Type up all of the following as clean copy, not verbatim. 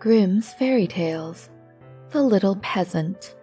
Grimm's Fairy Tales, The Little Peasant.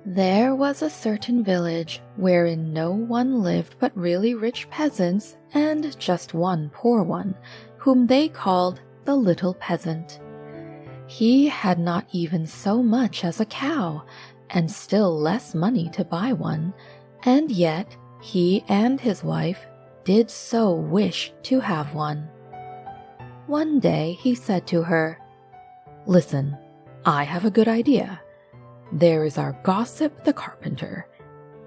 There was a certain village wherein no one lived but really rich peasants and just one poor one, whom they called the Little Peasant. He had not even so much as a cow, and still less money to buy one, and yet he and his wife did so wish to have one. One day he said to her, "Listen, I have a good idea. There is our gossip the carpenter.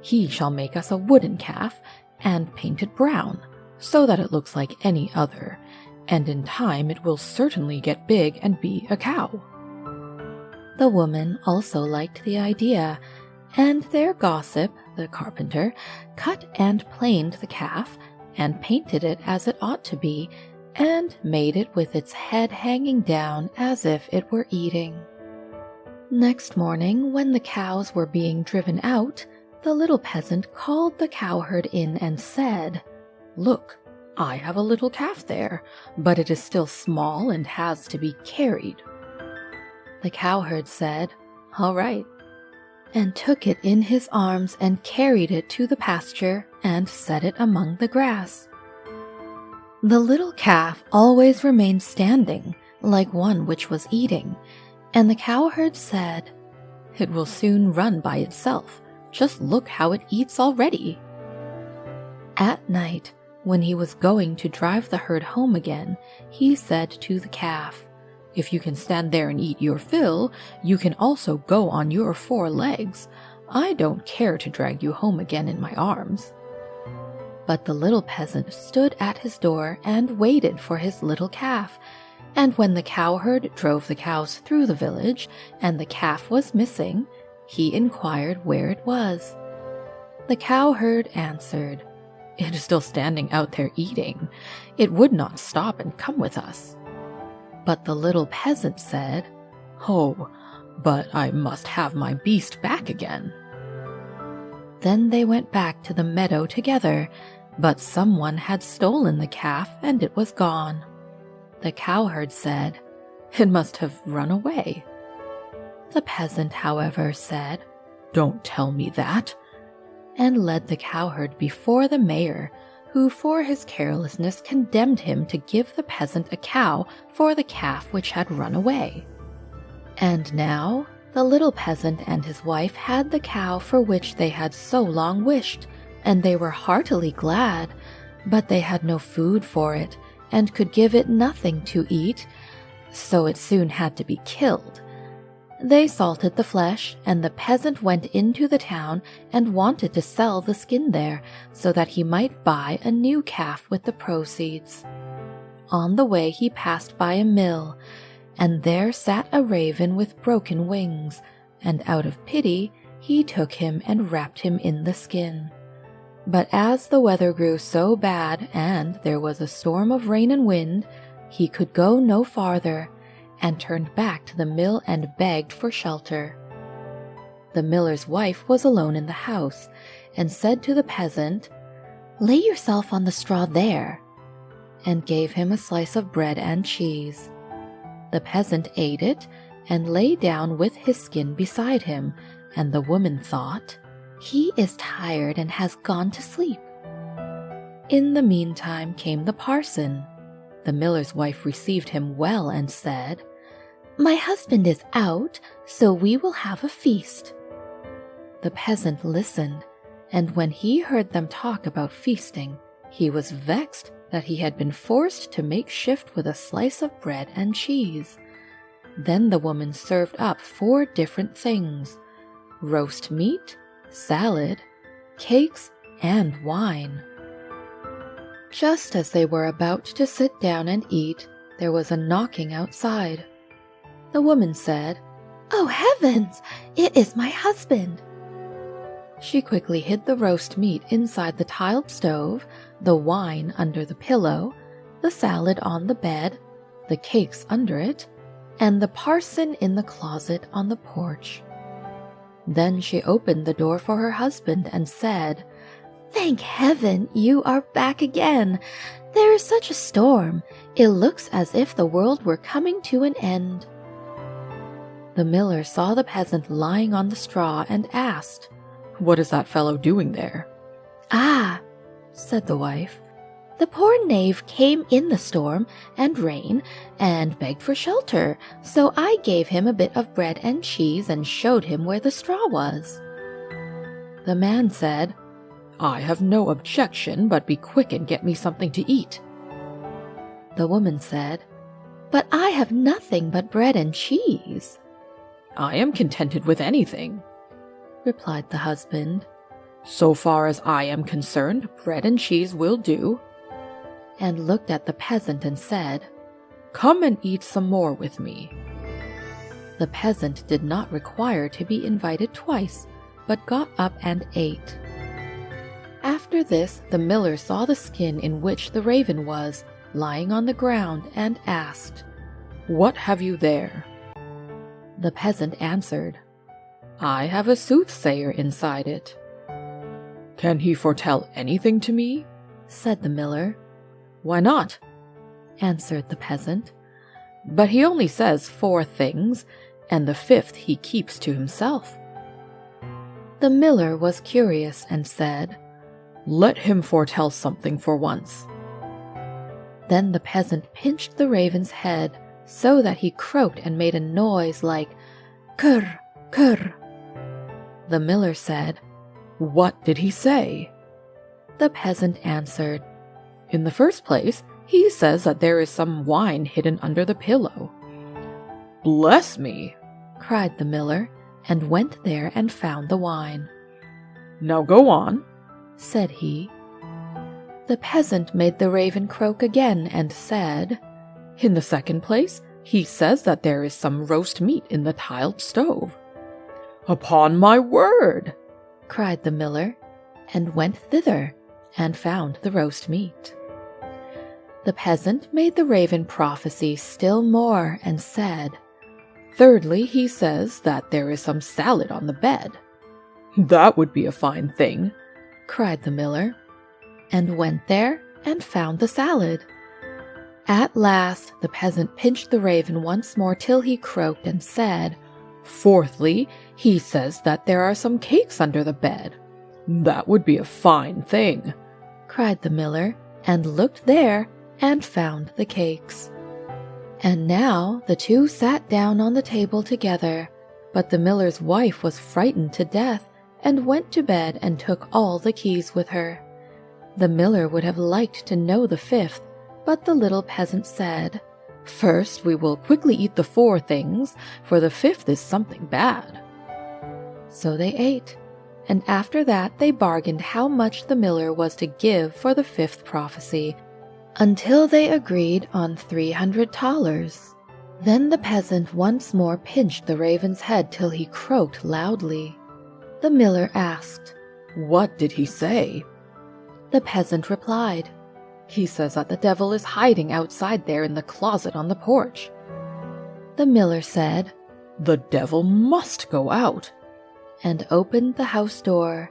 He shall make us a wooden calf and paint it brown, so that it looks like any other, and in time it will certainly get big and be a cow." The woman also liked the idea, and their gossip, the carpenter, cut and planed the calf and painted it as it ought to be, and made it with its head hanging down as if it were eating. Next morning, when the cows were being driven out, the little peasant called the cowherd in and said, "Look, I have a little calf there, but it is still small and has to be carried." The cowherd said, "All right," and took it in his arms and carried it to the pasture and set it among the grass. The little calf always remained standing, like one which was eating, and the cowherd said, "It will soon run by itself. Just look how it eats already." At night, when he was going to drive the herd home again, he said to the calf, "If you can stand there and eat your fill, you can also go on your 4 legs. I don't care to drag you home again in my arms." But the little peasant stood at his door and waited for his little calf, and when the cowherd drove the cows through the village and the calf was missing, he inquired where it was. The cowherd answered, "It is still standing out there eating. It would not stop and come with us." But the little peasant said, "Oh, but I must have my beast back again." Then they went back to the meadow together, but someone had stolen the calf and it was gone. The cowherd said, "It must have run away." The peasant, however, said, "Don't tell me that," and led the cowherd before the mayor, who for his carelessness condemned him to give the peasant a cow for the calf which had run away. And now the little peasant and his wife had the cow for which they had so long wished, and they were heartily glad, but they had no food for it, and could give it nothing to eat, so it soon had to be killed. They salted the flesh, and the peasant went into the town and wanted to sell the skin there, so that he might buy a new calf with the proceeds. On the way he passed by a mill, and there sat a raven with broken wings, and out of pity he took him and wrapped him in the skin. But as the weather grew so bad and there was a storm of rain and wind, he could go no farther, and turned back to the mill and begged for shelter. The miller's wife was alone in the house, and said to the peasant, "Lay yourself on the straw there," and gave him a slice of bread and cheese. The peasant ate it and lay down with his skin beside him, and the woman thought, "He is tired and has gone to sleep." In the meantime came the parson. The miller's wife received him well and said, "My husband is out, so we will have a feast." The peasant listened, and when he heard them talk about feasting, he was vexed that he had been forced to make shift with a slice of bread and cheese. Then the woman served up 4 different things: roast meat, salad, cakes, and wine. Just as they were about to sit down and eat, there was a knocking outside. The woman said, "Oh heavens, it is my husband." She quickly hid the roast meat inside the tiled stove, the wine under the pillow, the salad on the bed, the cakes under it, and the parson in the closet on the porch. Then she opened the door for her husband and said, "Thank heaven you are back again. There is such a storm. It looks as if the world were coming to an end." The miller saw the peasant lying on the straw and asked, "What is that fellow doing there?" "Ah," said the wife, "the poor knave came in the storm and rain and begged for shelter, so I gave him a bit of bread and cheese and showed him where the straw was." The man said, "I have no objection, but be quick and get me something to eat." The woman said, "But I have nothing but bread and cheese." "I am contented with anything," replied the husband. "So far as I am concerned, bread and cheese will do," and looked at the peasant and said, "Come and eat some more with me." The peasant did not require to be invited twice, but got up and ate. After this, the miller saw the skin in which the raven was, lying on the ground, and asked, "What have you there?" The peasant answered, "I have a soothsayer inside it." "Can he foretell anything to me?" said the miller. "Why not?" answered the peasant. "But he only says 4 things, and the 5th he keeps to himself." The miller was curious and said, "Let him foretell something for once." Then the peasant pinched the raven's head so that he croaked and made a noise like "Kurr, kurr." The miller said, "What did he say?" The peasant answered, "In the first place, he says that there is some wine hidden under the pillow." "Bless me!" cried the miller, and went there and found the wine. "Now go on," said he. The peasant made the raven croak again and said, "In the second place, he says that there is some roast meat in the tiled stove." "Upon my word!" cried the miller, and went thither, and found the roast meat. The peasant made the raven prophesy still more, and said, "Thirdly, he says that there is some salad on the bed." "That would be a fine thing," cried the miller, and went there and found the salad. At last the peasant pinched the raven once more till he croaked and said, "Fourthly, he says that there are some cakes under the bed." "That would be a fine thing," cried the miller, and looked there and found the cakes. And now the two sat down on the table together, but the miller's wife was frightened to death and went to bed and took all the keys with her. The miller would have liked to know the 5th, but the little peasant said, "First we will quickly eat the 4 things, for the 5th is something bad." So they ate, and after that they bargained how much the miller was to give for the 5th prophecy, until they agreed on 300 thalers. Then the peasant once more pinched the raven's head till he croaked loudly. The miller asked, "What did he say?" The peasant replied, "He says that the devil is hiding outside there in the closet on the porch." The miller said, "The devil must go out," and opened the house door.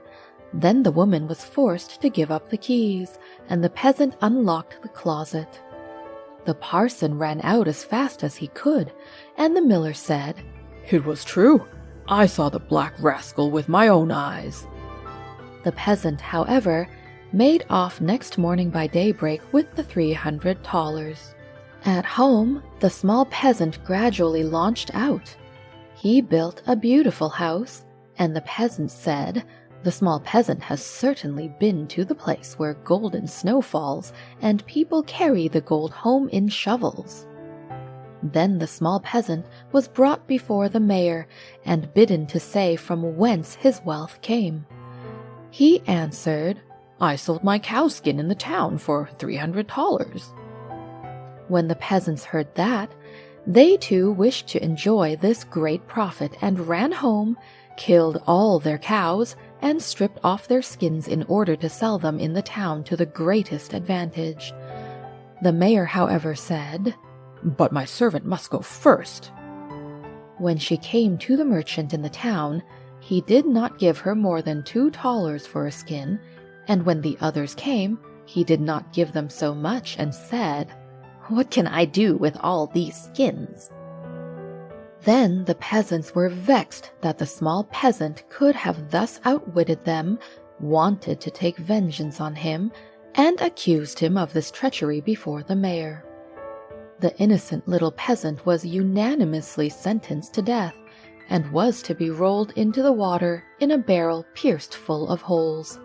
Then the woman was forced to give up the keys, and the peasant unlocked the closet. The parson ran out as fast as he could, and the miller said, "It was true. I saw the black rascal with my own eyes." The peasant, however, made off next morning by daybreak with the 300 thalers. At home, the small peasant gradually launched out. He built a beautiful house, and the peasant said, "The small peasant has certainly been to the place where golden snow falls, and people carry the gold home in shovels." Then the small peasant was brought before the mayor, and bidden to say from whence his wealth came. He answered, "I sold my cowskin in the town for 300 thalers. When the peasants heard that, they too wished to enjoy this great profit, and ran home, killed all their cows, and stripped off their skins in order to sell them in the town to the greatest advantage. The mayor, however, said, "But my servant must go first." When she came to the merchant in the town, he did not give her more than 2 thalers for a skin, and when the others came, he did not give them so much, and said, "What can I do with all these skins?" Then the peasants were vexed that the small peasant could have thus outwitted them, wanted to take vengeance on him, and accused him of this treachery before the mayor. The innocent little peasant was unanimously sentenced to death, and was to be rolled into the water in a barrel pierced full of holes.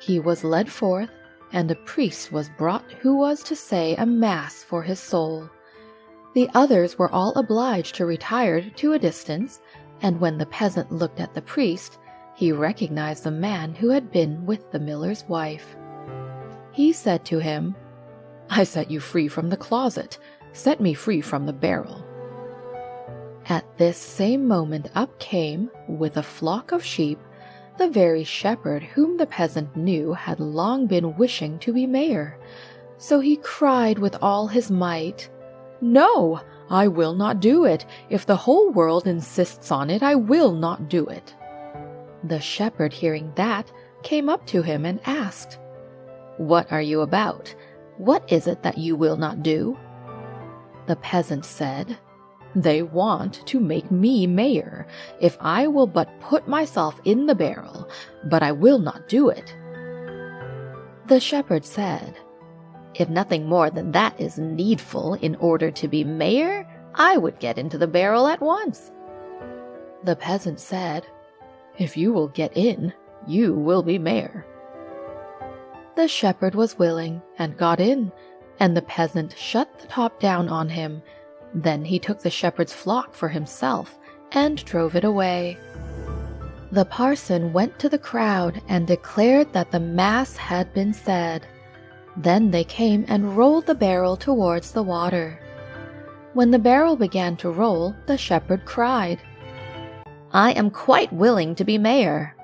He was led forth, and a priest was brought who was to say a mass for his soul. The others were all obliged to retire to a distance, and when the peasant looked at the priest, he recognized the man who had been with the miller's wife. He said to him, "I set you free from the closet. Set me free from the barrel." At this same moment up came, with a flock of sheep, the very shepherd whom the peasant knew had long been wishing to be mayor. So he cried with all his might, "No, I will not do it. If the whole world insists on it, I will not do it." The shepherd, hearing that, came up to him and asked, "What are you about? What is it that you will not do?" The peasant said, "They want to make me mayor, if I will but put myself in the barrel, but I will not do it." The shepherd said, "If nothing more than that is needful in order to be mayor, I would get into the barrel at once." The peasant said, "If you will get in, you will be mayor." The shepherd was willing and got in, and the peasant shut the top down on him. Then he took the shepherd's flock for himself and drove it away. The parson went to the crowd and declared that the mass had been said. Then they came and rolled the barrel towards the water. When the barrel began to roll, the shepherd cried, "I am quite willing to be mayor."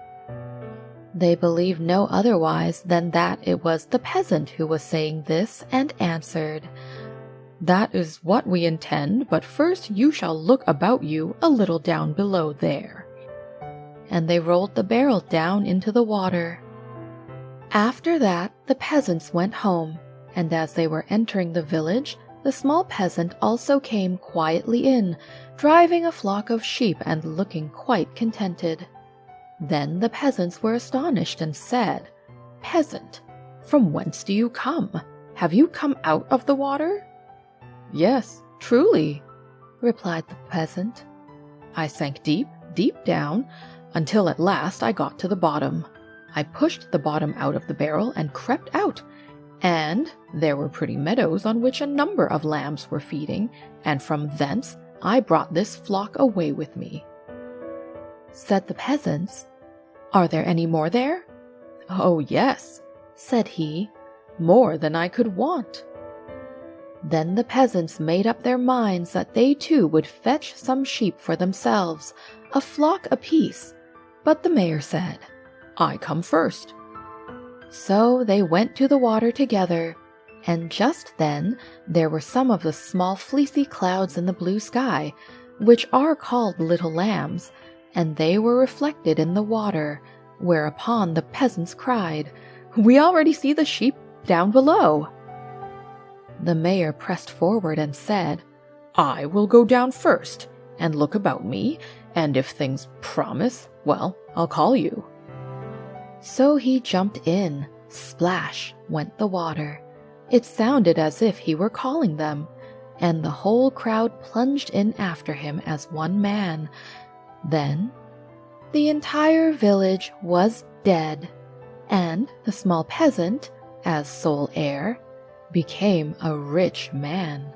They believed no otherwise than that it was the peasant who was saying this, and answered, "That is what we intend, but first you shall look about you a little down below there." And they rolled the barrel down into the water. After that, the peasants went home, and as they were entering the village, the small peasant also came quietly in, driving a flock of sheep and looking quite contented. Then the peasants were astonished and said, "Peasant, from whence do you come? Have you come out of the water?" "Yes, truly," replied the peasant. "I sank deep, deep down, until at last I got to the bottom. I pushed the bottom out of the barrel and crept out, and there were pretty meadows on which a number of lambs were feeding, and from thence I brought this flock away with me." Said the peasants, "Are there any more there?" "Oh, yes," said he, "more than I could want." Then the peasants made up their minds that they too would fetch some sheep for themselves, a flock apiece, but the mayor said, "I come first." So they went to the water together, and just then there were some of the small fleecy clouds in the blue sky, which are called little lambs, and they were reflected in the water, whereupon the peasants cried, "We already see the sheep down below." The mayor pressed forward and said, "I will go down first and look about me, and if things promise, well, I'll call you." So he jumped in. Splash went the water. It sounded as if he were calling them, and the whole crowd plunged in after him as one man. Then the entire village was dead, and the small peasant, as sole heir, became a rich man.